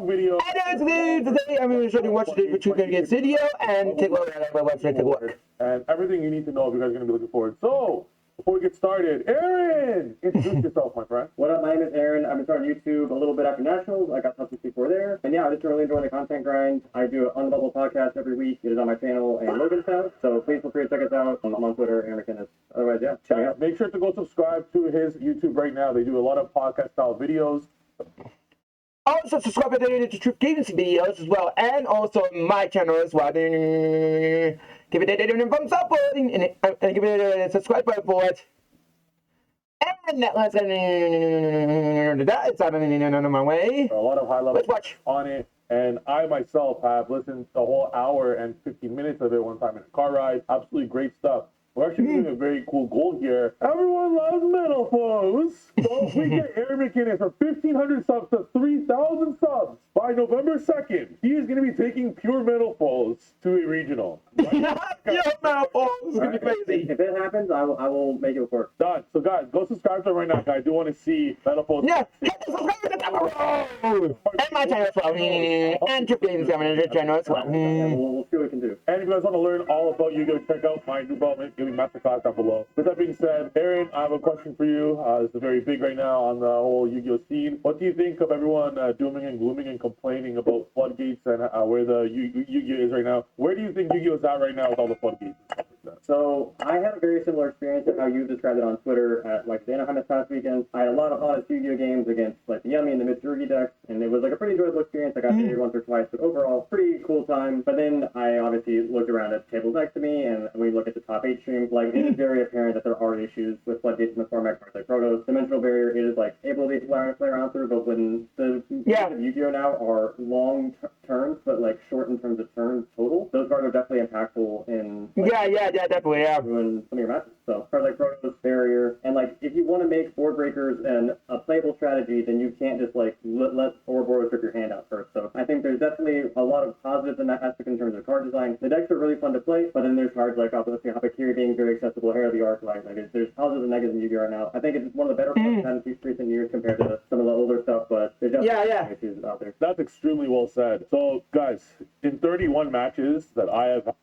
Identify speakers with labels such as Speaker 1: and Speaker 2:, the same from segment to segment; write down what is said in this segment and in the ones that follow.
Speaker 1: video.
Speaker 2: And today I'm going to show you what to do to get video and take a look at my website, take a look.
Speaker 1: And everything you need to know if you guys are going to be looking forward. So, before we get started, Aaron, introduce yourself, my friend.
Speaker 3: What up, my name is Aaron. I've been starting YouTube a little bit after Nationals. I got something before there. And yeah, I just really enjoy the content grind. I do an On the Bubble podcast every week. It is on my channel and Logan's house. So please feel free to check us out. I'm on Twitter, Aaron McKinnis. Otherwise, yeah, check me out.
Speaker 1: Make sure to go subscribe to his YouTube right now. They do a lot of podcast-style videos.
Speaker 2: Also, subscribe to the Trif Games videos as well, and also my channel as well. Give it a thumbs up and give it a subscribe button for it. And that last it's on my way.
Speaker 1: A lot of high level
Speaker 2: Let's watch
Speaker 1: on it. And I myself have listened to a whole hour and 15 minutes of it one time in a car ride. Absolutely great stuff. We're actually doing a very cool goal here. Everyone loves metal foes. So if we get Aaron McKinnis from 1,500 subs to 3,000 subs by November 2nd, he is going to be taking pure metal foes to a regional.
Speaker 2: Yeah, metal foes. It's going to be crazy.
Speaker 3: If it happens, I will make it work.
Speaker 1: Done. So guys, go subscribe to him right now. I do want to see metal foes.
Speaker 2: Yeah, hit the subscribe button. And my channel as well. And Trif Games channel as well.
Speaker 3: We'll see what we can do.
Speaker 1: And if you guys want to learn all about Yu-Gi-Oh, check out my new development masterclass down below. With that being said, Aaron, I have a question for you. This is very big right now on the whole Yu-Gi-Oh scene. What do you think of everyone dooming and glooming and complaining about floodgates and where the Yu-Gi-Oh is right now? Where do you think Yu-Gi-Oh is at right now with all the floodgates?
Speaker 3: So I had a very similar experience to how you described it on Twitter at like the Anaheim this past weekend. I had a lot of honest Yu-Gi-Oh games against like the Yummy and the Mitsurugi decks, and it was like a pretty enjoyable experience. I got paid once or twice, but overall, pretty cool time. But then I obviously looked around at tables next to me, and we look at the top 8 streams. Like it is very apparent that there are issues with floodgates in the format cards like Protos. Dimensional Barrier is like able to play around through, but when the of Yu-Gi-Oh now are long turns, but like short in terms of turns total, those cards are definitely impactful in
Speaker 2: definitely,
Speaker 3: ruin some of your matches. So cards like Protos, Barrier, and like if you want to make board breakers and a playable strategy, then you can't just like let Ouroboros rip your hand out first. So I think there's definitely a lot of positives in that aspect in terms of card design. The decks are really fun to play, but then there's cards like obviously Hapakiri being very accessible, Hair of the Arclight. Like there's positives and negatives in Yu-Gi-Oh right now. I think it's one of the better cards in recent years compared to some of the older stuff, but there's definitely issues out there.
Speaker 1: That's extremely well said. So guys, in 31 matches that I have,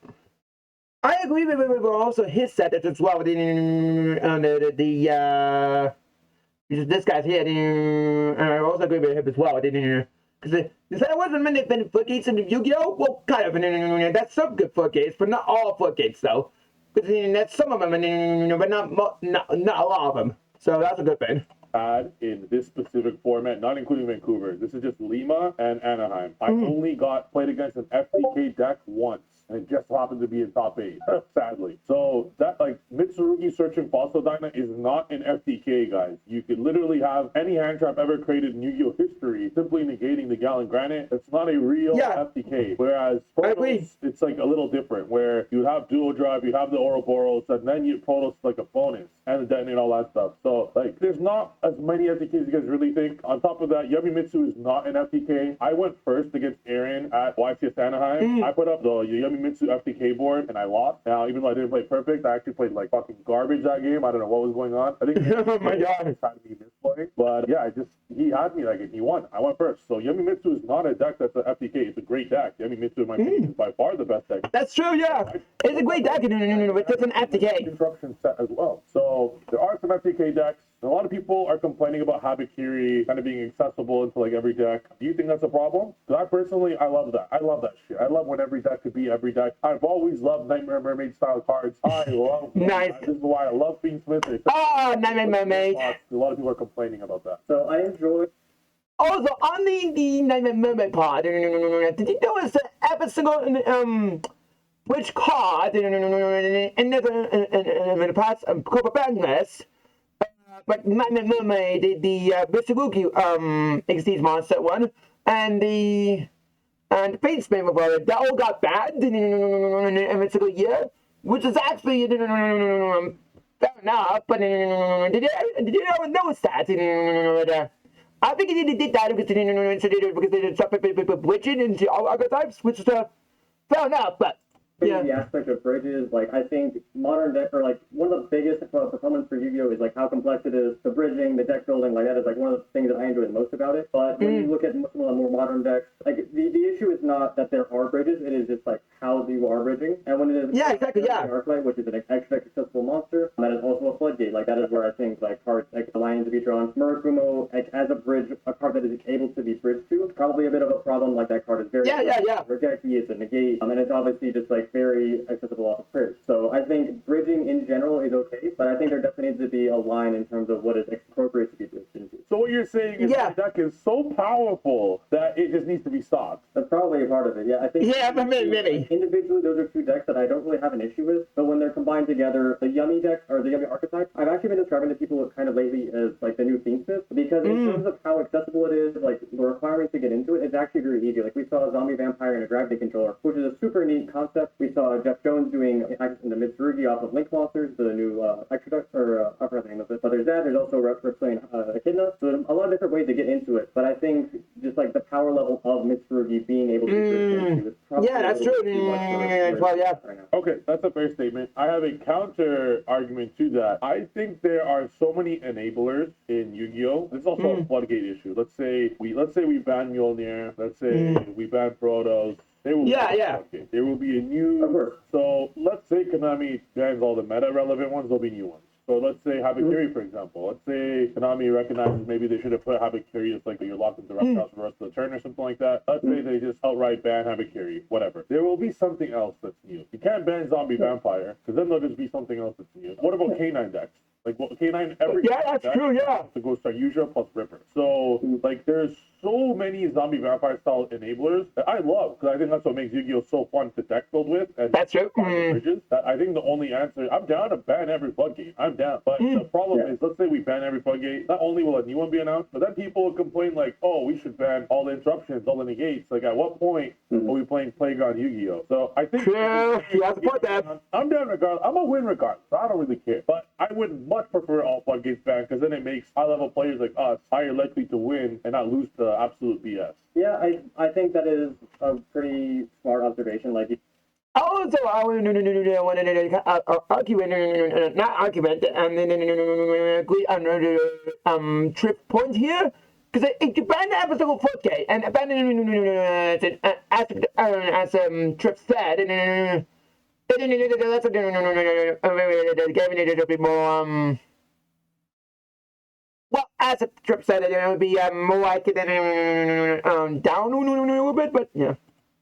Speaker 2: I agree with also his set as well. This guy's here, and I also agree with him as well. Because the set wasn't many floodgates in Yu-Gi-Oh. Well, kind of. That's some good floodgates, but not all floodgates though. Because that's some of them, but not a lot of them. So that's a good thing.
Speaker 1: Had in this specific format, not including Vancouver. This is just Lima and Anaheim. I only played against an FTK deck once, and it just happened to be in top 8, sadly. So that like Mitsurugi Searching Fossil Dyna is not an FTK, guys. You could literally have any hand trap ever created in Yu-Gi-Oh history simply negating the Gallon Granite. It's not a real FTK. Whereas Protos, it's like a little different, where you have Duo Drive, you have the Ouroboros, and then you Protos like a bonus and detonate all that stuff. So like there's not as many FTKs as you guys really think. On top of that, Yamimitsu is not an FTK. I went first against Aaron at YCS Anaheim. I put up the Yamimitsu FTK board and I lost. Now, even though I didn't play perfect, I actually played like fucking garbage that game. I don't know what was going on. I think
Speaker 2: oh my god,
Speaker 1: it's trying to be misplaying. But yeah, he had me like it. He won. I went first. So Yamimitsu is not a deck that's an FTK. It's a great deck. Yamimitsu, in my opinion, is by far the best deck.
Speaker 2: That's true, yeah. It's a great deck. It's an FTK.
Speaker 1: Construction set as well. So there are some FTK decks. A lot of people are complaining about Habakiri kind of being accessible into like every deck. Do you think that's a problem? Because I love that. I love that shit. I love when every deck could be every deck. I've always loved Nightmare Mermaid style cards. I love
Speaker 2: nice.
Speaker 1: This is why I love Fiend Smith.
Speaker 2: Nightmare Mermaid.
Speaker 1: A lot of people are complaining about that.
Speaker 3: So I enjoy.
Speaker 2: Also, on the Nightmare Mermaid part, did you notice that every single which card in the past Cobra Bangless, but Nightmare Mermaid, the Mitsurugi Exceeds Monster one, and the Fate Spin Revolver, they all got bad in every single year, which is actually fair enough, but did you ever notice that? I think they did that because they did something with witching into all archetypes, which is fair enough, but Yeah.
Speaker 3: The aspect of bridges, like I think modern deck, or like one of the biggest proponents for Yu-Gi-Oh is like how complex it is, the bridging, the deck building, like that is like one of the things that I enjoy the most about it. But when you look at some of the more modern decks, like the issue is not that there are bridges, it is just like how you are bridging. And when it is
Speaker 2: Exactly, yeah.
Speaker 3: Arclight, which is an extra accessible monster, that is also a floodgate. Like that is where I think like cards like the lines to be drawn. Murakumo, like as a bridge, a card that is able to be bridged to, probably a bit of a problem. Like that card is very rejecty, it's a negate, and it's obviously just like very accessible off of bridge. So I think bridging in general is okay, but I think there definitely needs to be a line in terms of what is appropriate to be bridged into.
Speaker 1: So what you're saying is the deck is so powerful that it just needs to be stopped.
Speaker 3: That's probably a part of it. Yeah, I think.
Speaker 2: Yeah, but maybe.
Speaker 3: Individually, those are two decks that I don't really have an issue with, but when they're combined together, the Yummy deck or the Yummy archetype, I've actually been describing to people kind of lately as like the new ThemeSmith, because in terms of how accessible it is, like the requirements to get into it, it's actually very easy. Like we saw a Zombie Vampire and a Gravity Controller, which is a super neat concept. We saw Jeff Jones doing in the Mitsurugi off of Link Monsters, the new extra deck, or I forgot the name of it. But there's that. There's also Reptilian Echidna. So there's a lot of different ways to get into it. But I think just like the power level of Mitsurugi being able to get into it.
Speaker 2: That's true. Well, yeah.
Speaker 3: Right now.
Speaker 1: Okay, that's a fair statement. I have a counter argument to that. I think there are so many enablers in Yu-Gi-Oh! This is also a floodgate issue. Let's say we ban Mjolnir. Let's say we ban Protos. There will be there will be a new. So let's say Konami bans all the meta relevant ones. There'll be new ones. So let's say Habakiri, for example. Let's say Konami recognizes maybe they should have put Habakiri as like you're locked into reptiles for the rest of the turn or something like that. Let's say they just outright ban Habakiri, whatever. There will be something else that's new. You can't ban Zombie Vampire, because then there'll just be something else that's new. What about K9 decks? Like, well, K9 every
Speaker 2: that's true,
Speaker 1: to go start YUGIOH plus Ripper. So, like, there's so many Zombie Vampire style enablers that I love, because I think that's what makes Yu-Gi-Oh! So fun to deck build with. And
Speaker 2: that's true.
Speaker 1: Bridges. I think the only answer, I'm down to ban every floodgate. I'm down. But the problem is, let's say we ban every floodgate, not only will a new one be announced, but then people will complain like, oh, we should ban all the interruptions, all the negates. Like, at what point are we playing Playground Yu-Gi-Oh? So I think
Speaker 2: you have to put that.
Speaker 1: I'm down regardless. I'm a win regardless. So I don't really care. But I would much prefer all floodgates banned, because then it makes high-level players like us higher likely to win and not lose to absolute BS.
Speaker 3: Yeah, I think that is a pretty smart observation. Like,
Speaker 2: also, I want to argument, not argument, agree on Trif point here, because if you ban every single floodgate and abandon as Trif said, that's a bit more well, as a Trip said, it would be more like down a little bit, but yeah.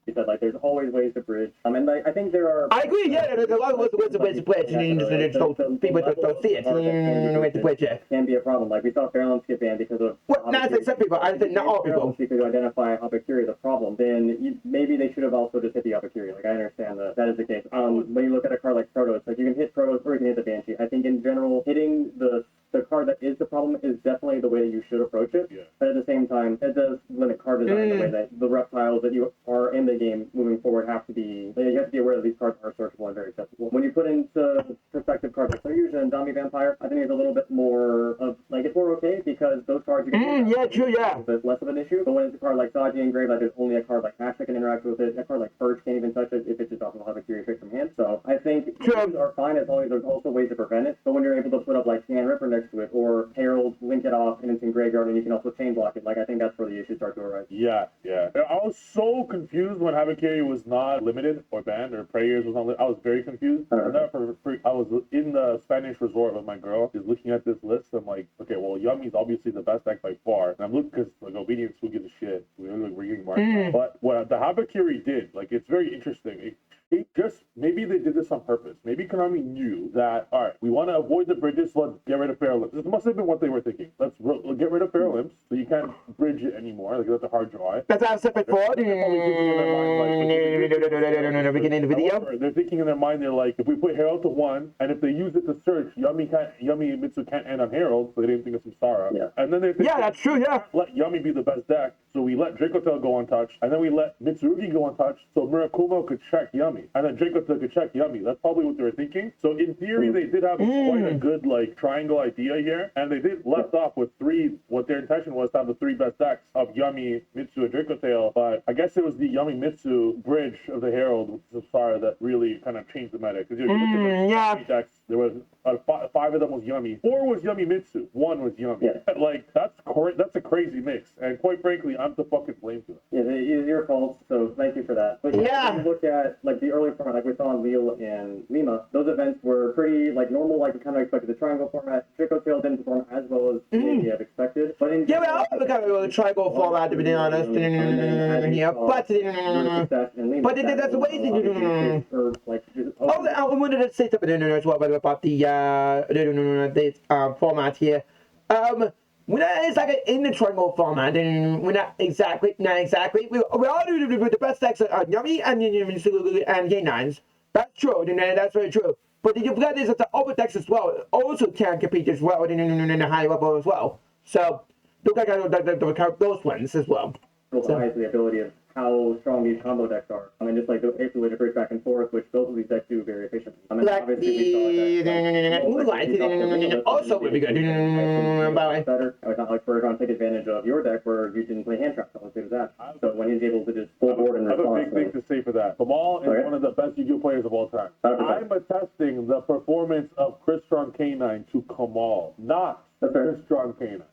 Speaker 3: He said, like, there's always ways to bridge. And like, I think there are.
Speaker 2: I agree. Yeah, there's a lot of ways to bridge. People don't see it. Way to bridge.
Speaker 3: Can be a problem. Like we saw Fairland get banned because of.
Speaker 2: Well, not some people. I think not all people.
Speaker 3: Because you identify Habakiri as a problem, then maybe they should have also just hit the Habakiri. Like I understand that is the case. When you look at a card like Protos, like you can hit Protos or you can hit the Banshee. I think in general, hitting the card that is the problem is definitely the way that you should approach it. Yeah. But at the same time, it does limit card design the way that the reptiles that you are in the game moving forward have to be. You have to be aware that these cards are searchable and very accessible. When you put into perspective cards like Fusion and Zombie Vampire, I think it's a little bit more of like it's more okay because those cards you can a bit less of an issue. But when it's a card like Saji and Grave, like there's only a card like Ash that can interact with it. A card like Purge can't even touch it if it's just off of Habakiri straight from hand. So I think things are fine as long as there's also ways to prevent it. But when you're able to put up like Sand Ripper next to it, or Herald, link it off, and it's in Graveyard, and you can also chain block it. Like I think that's where the issues start to arise.
Speaker 1: Yeah. I was so confused when Habakiri was not limited or banned, or Prayers was not. I was very confused. I was in the Spanish resort with my girl, is looking at this list. I'm like, okay, well, Yummy's obviously the best deck by far, and I'm looking because like Obedience, who gives a shit? We're getting marked. But what the Habakiri did, like, it's very interesting. It just, maybe they did this on purpose. Maybe Konami knew that, all right, we want to avoid the bridges, so let's get rid of Fairlimps. This must have been what they were thinking. Let's get rid of Fairlimps, so you can't bridge it anymore. Like, that's a hard draw.
Speaker 2: That's how separate for beginning of the video.
Speaker 1: They're thinking in their mind, they're like, if we put Herald to 1, and if they use it to search, Yummy and Mitsu can't end on Herald, so they didn't think of Samsara.
Speaker 2: Yeah.
Speaker 1: And then they think,
Speaker 2: that's true, yeah.
Speaker 1: Let Yummy be the best deck, so we let Dracotel go untouched, and then we let Mitsurugi go untouched, so Murakumo could check Yummy. And then Dracotel so I could check Yummy. That's probably what they were thinking. So in theory, they did have quite a good like triangle idea here, and they did left off with three. What their intention was to have the three best decks of Yummy, Mitsu, and Draco Tail. But I guess it was the Yummy Mitsu bridge of the Herald, which is Sapphire, that really kind of changed the meta. Because you look at the three decks, there was five of them was Yummy, four was Yummy Mitsu, one was Yummy.
Speaker 3: Yeah.
Speaker 1: Like that's a crazy mix, and quite frankly, I'm to fucking blame for that.
Speaker 3: Yeah, it is your fault, so thank you for that. But
Speaker 2: Yeah.
Speaker 3: when you look at like the early format, like we saw in Lille and Lima, those events were pretty like normal, like we kind of expected. The triangle format, Draco Tail didn't perform as well as maybe have expected. But in
Speaker 2: Yeah, well, look at the triangle format, to be honest. Yeah, but that's the way to
Speaker 3: or like
Speaker 2: oh, I wanted to say something as well about the format here. When it's like in the triangle format, and we're not exactly. We all do the best decks are Yummy and K9s. That's true, that's very true. But the forget is that the other decks as well also can compete as well in the high level as well. So look at those ones as well.
Speaker 3: Highlights the ability of how strong these combo decks are. I mean, just like the way to bridge back and forth, which both of these decks do very efficiently. I mean,
Speaker 2: Like
Speaker 3: obviously we saw decks
Speaker 2: also would be good.
Speaker 3: Better. It's not like we're going to take advantage of your deck where you didn't play hand traps. Let's do that. So when he's able to just full board and
Speaker 1: I have a
Speaker 3: respond.
Speaker 1: big thing to say for that. Kamal is one of the best Yu-Gi-Oh players of all time.
Speaker 3: 100%.
Speaker 1: I'm attesting the performance of Crystron K9 to Kamal, not Crystron K9.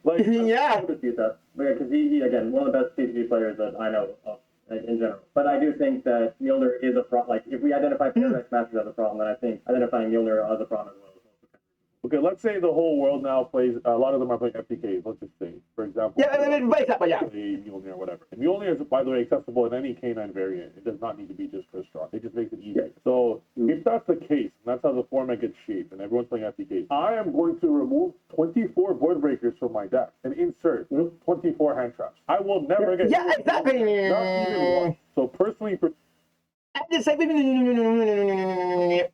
Speaker 1: Like,
Speaker 2: yeah.
Speaker 3: I would dispute that. Because he, again, one of the best TCG players that I know of in general. But I do think that Mjolnir is a problem. Like, if we identify Paradise Masters as a problem, then I think identifying Mjolnir as a problem as well.
Speaker 1: Okay, let's say the whole world now plays, a lot of them are playing FTKs, let's just say, for example.
Speaker 2: Yeah.
Speaker 1: Mjolnir or whatever. And Mjolnir is, by the way, accessible in any K9 variant. It does not need to be just Crystron. It just makes it easier.
Speaker 3: Yeah.
Speaker 1: So, if that's the case, and that's how the format gets shaped, and everyone's playing FTKs, I am going to remove 24 board breakers from my deck and insert 24 hand traps. I will never get...
Speaker 2: Yeah, exactly.
Speaker 1: Not even one. So, personally...
Speaker 2: And the same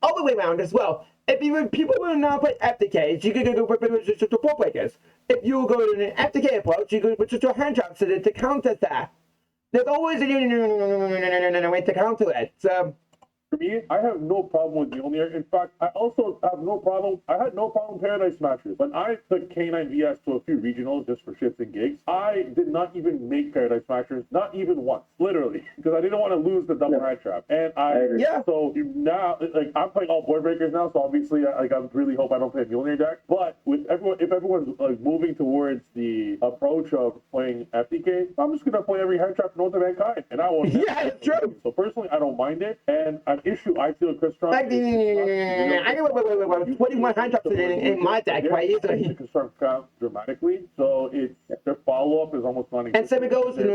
Speaker 2: all the way around as well. If people will not play FTKs, you can go to board breakers. If you go to an FTK approach, you go to hand traps to counter that. There's always a way to counter it. So,
Speaker 1: for me, I have no problem with Mjolnir. In fact, I also have no problem. I had no problem with Paradise Smashers. When I took K9 VS to a few regionals just for shits and gigs, I did not even make Paradise Smashers, not even once, literally, because I didn't want to lose the double hand trap. And so now, like, I'm playing all board breakers now, so obviously, I really hope I don't play a Mjolnir deck. But with everyone, if everyone's like moving towards the approach of playing FTK, I'm just gonna play every hand trap known to mankind, and I will.
Speaker 2: Yeah, it's true.
Speaker 1: So personally, I don't mind it, and an issue I feel with Crystron.
Speaker 2: like I know 21 hand traps in my deck quite easily.
Speaker 1: The Crystron count dramatically, so it's their follow up is almost not.
Speaker 2: And same it goes to the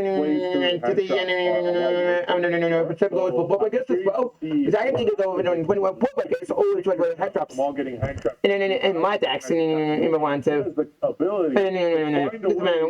Speaker 2: same goes for board breakers as well. Because I can go over 21 board breakers, always try to hand traps.
Speaker 1: I'm all getting hand traps.
Speaker 2: In my decks, in my one too.
Speaker 1: The ability.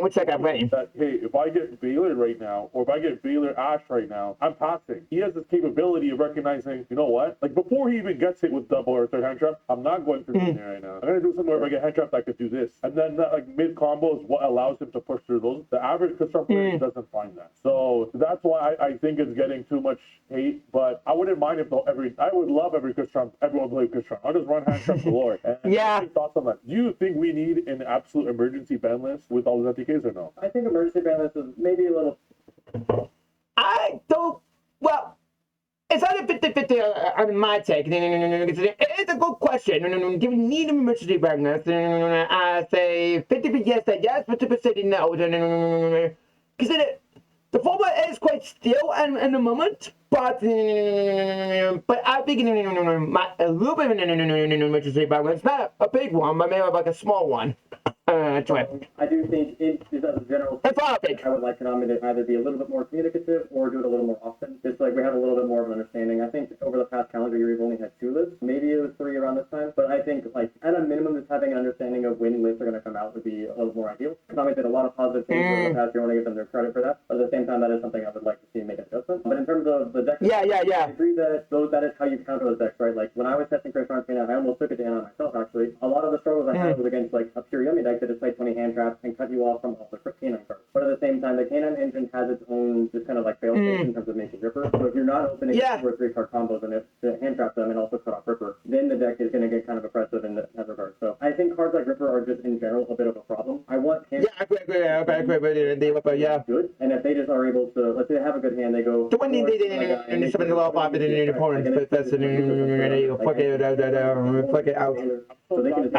Speaker 2: Which deck I'm playing?
Speaker 1: That hey, if I get Baylor right now, or if I get Baylor Ash right now, I'm passing. He has this capability of recognizing, you know what? Like before he even gets hit with double or third hand trap, I'm not going for something right now. I'm gonna do something where if I get hand trapped, I could do this, and then that like mid combo is what allows him to push through those. The average Crystron player doesn't find that, so that's why I think it's getting too much hate. But I wouldn't mind if I would love every Crystron, everyone play Crystron. I'll just run hand trap galore. And
Speaker 2: yeah.
Speaker 1: Thoughts on that? Do you think we need an absolute emergency ban list with all the FTKs or no?
Speaker 3: I think emergency ban list is maybe a little.
Speaker 2: I don't. Well. It's not a 50-50 on my take. It's a good question. Do we need an emergency pregnancy? I say 50% yes, 50% no. Because the format is quite still at the moment, but I think a little bit of an emergency pregnancy. Not a big one, but maybe like a small one.
Speaker 3: I do think as a general I would like Konami to either be a little bit more communicative or do it a little more often. Just like we have a little bit more of an understanding. I think over the past calendar year we've only had 2 lists. Maybe it was 3 around this time. But I think like at a minimum just having an understanding of when lists are going to come out would be a little more ideal. Konami did a lot of positive things over the past year. I want to give them their credit for that. But at the same time, that is something I would like to see make an adjustment. But in terms of the decks, I agree that that is how you counter those decks, right? Like when I was testing Crystron, I almost took it down on myself actually. A lot of the struggles I had was against like a pure Yummy deck to display 20 hand traps and cut you off from all the canine cards. But at the same time, the canine engine has its own just kind of like fail safe in terms of making Ripper. So if you're not opening 2 or 3 card combos and if to hand trap them and also cut off Ripper, then the deck is going to get kind of oppressive in that regard. So I think cards like Ripper are just in general a bit of a problem. I want hand
Speaker 2: I agree with the Ripper, yeah.
Speaker 3: good, and if they just are able to, let's say they have a good hand, they go.
Speaker 2: So when they did something a lot of the opponents, but that's they fuck it out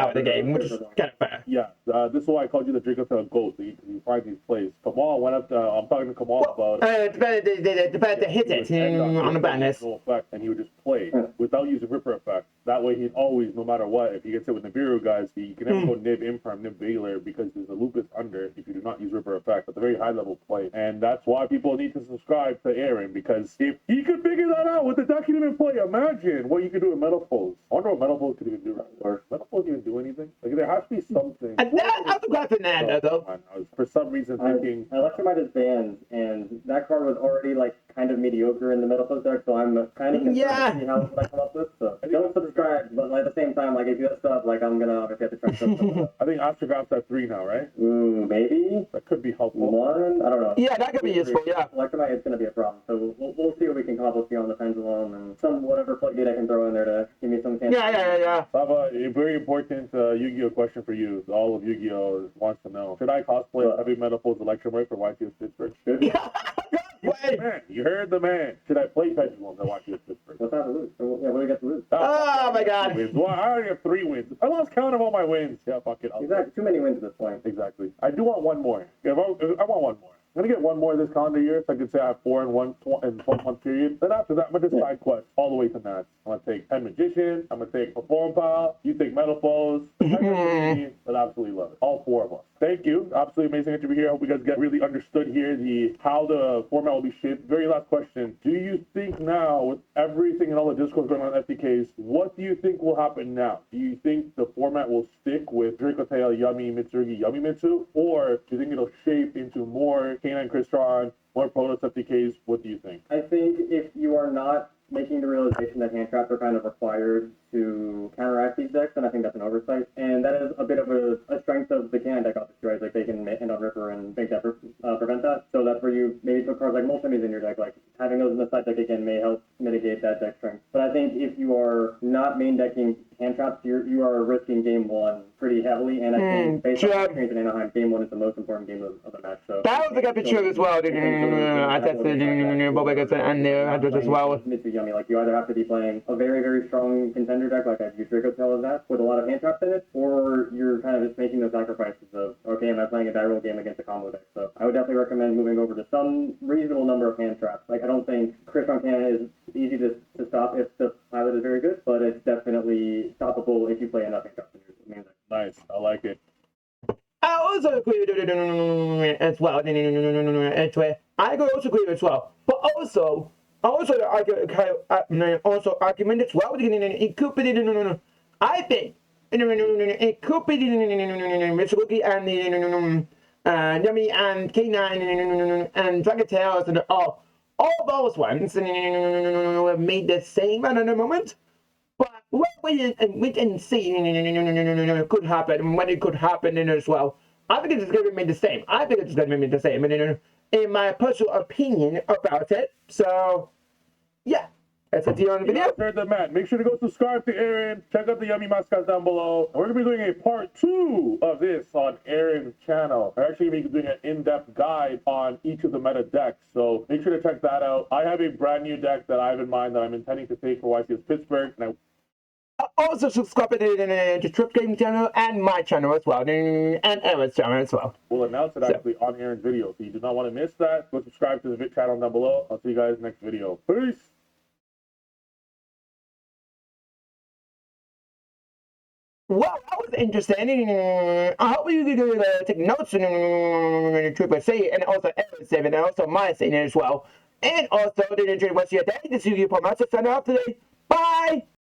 Speaker 2: of the game, which is kind of fair.
Speaker 1: Yeah, this is why I called you the Draco Tail Goat. So you find these plays. Kamal went up to, I'm talking to Kamal about
Speaker 2: It's better to hit it on the badness.
Speaker 1: no effect, and he would just play without using Ripper effect. That way he'd always, no matter what, if he gets hit with Nibiru guys, he can never go Nib Imperm, Nib Baylor, because there's a Lupus under if you do not use Ripper effect. That's a very high level play. And that's why people need to subscribe to Aaron, because if he could figure that out with the deck he didn't play, imagine what you could do with Metal Foes. I wonder what Metal Foes could even do. Or Metal Foes even do anything? Like, there has to be something.
Speaker 2: And I'm glad for that, though.
Speaker 1: I was for some reason thinking
Speaker 3: Electromite is banned, and that card was already like kind of mediocre in the Metal Foes deck, so I'm kind of concerned to see how I come up with. So don't subscribe, but at the same time, like if you have stuff, like I'm gonna obviously have to try stuff.
Speaker 1: I think Astrograph's at 3 now, right?
Speaker 3: Ooh, maybe
Speaker 1: That could be helpful.
Speaker 3: 1. I don't know.
Speaker 2: Yeah, that could be useful, yeah.
Speaker 3: Electromite is gonna be a problem, so we'll see what we can come up with here on the pendulum and some whatever floodgate I can throw in there to give me some chance.
Speaker 2: Yeah.
Speaker 1: I have a very important Yu-Gi-Oh question for you. All of Yu-Gi-Oh wants to know. Should I cosplay Heavy Metal Foes Electromite for YTS Pittsburgh? Man, you heard the man. Should I play Pendulum at YTS Pittsburgh?
Speaker 3: What's that to lose? So, yeah, what do we got to lose?
Speaker 2: Oh my God.
Speaker 1: Wins. Well, I already have 3 wins. I lost count of all my wins. Yeah, fuck it.
Speaker 3: Exactly. Too many wins at this point.
Speaker 1: Exactly. I do want one more. I want one more. I'm gonna get one more this calendar year, so I can say I have 4 in 12-month period. Then after that, I'm gonna just side quest all the way to Nats. I'm gonna take 10 Magician. I'm gonna take Perform Pal. You take Metal Foes. But absolutely love it. All 4 of us. Thank you. Absolutely amazing interview here. I hope you guys get really understood here how the format will be shaped. Very last question. Do you think now, with everything and all the discourse going on in FTKs, what do you think will happen now? Do you think the format will stick with Draco Tail, Yumi, Mitsurugi, Yumi Mitsu? Or do you think it'll shape into more K9 Crystron, more Protoss FTKs? What do you think?
Speaker 3: I think if you are not making the realization that hand traps are kind of required to counteract these decks, then I think that's an oversight. And that is a bit of a strength of the Cannon deck, obviously, right? Like they can end on Ripper and make that prevent that. So that's where you maybe put cards like Multimies in your deck. Like having those in the side deck again may help mitigate that deck strength. But I think if you are not main decking hand traps, you are risking game 1 pretty heavily. And I think based on the experience in Anaheim, game 1 is the most important game of the match. So
Speaker 2: that was a good true as well. I tested Bob and as well.
Speaker 3: Yummy. Like you either have to be playing a very, very strong contender deck, like I use Draco Tail as that, with a lot of hand traps in it, or you're kind of just making those sacrifices of, okay, am I playing a die roll game against a combo deck? So I would definitely recommend moving over to some reasonable number of hand traps. Like I don't think Crystron Cannon is easy to stop if the pilot is very good, but it's definitely stoppable if you play enough hand traps in your main deck.
Speaker 1: Nice. I like it.
Speaker 2: I also agree with as well. I could also agree as well, but also the argument as well. It could be I think it could be Mitsurugi and Yumi and K9 and Dragon Tales and all those ones have made the same at the moment. But what we can see could happen when it could happen as well. I think it's going to remain the same. I think it's going to remain the same in my personal opinion about it. So, yeah. That's it on the video.
Speaker 1: You heard the man. Make sure to go subscribe to Aaron. Check out the Yummy mascots down below. We're going to be doing a part 2 of this on Aaron's channel. We're actually going to be doing an in-depth guide on each of the meta decks. So make sure to check that out. I have a brand new deck that I have in mind that I'm intending to take for YCS Pittsburgh. And
Speaker 2: also subscribe to the Trif Game channel and my channel as well. And Aaron's channel as well.
Speaker 1: We'll announce it actually on Aaron's video. So you do not want to miss that. Go subscribe to the channel down below. I'll see you guys next video. Peace.
Speaker 2: Well, that was interesting. I hope you can take notes and Trip say and also Aaron's saving and also my saying as well. And also, did you enjoy the rest of your day? This is you for my sign off today. Bye!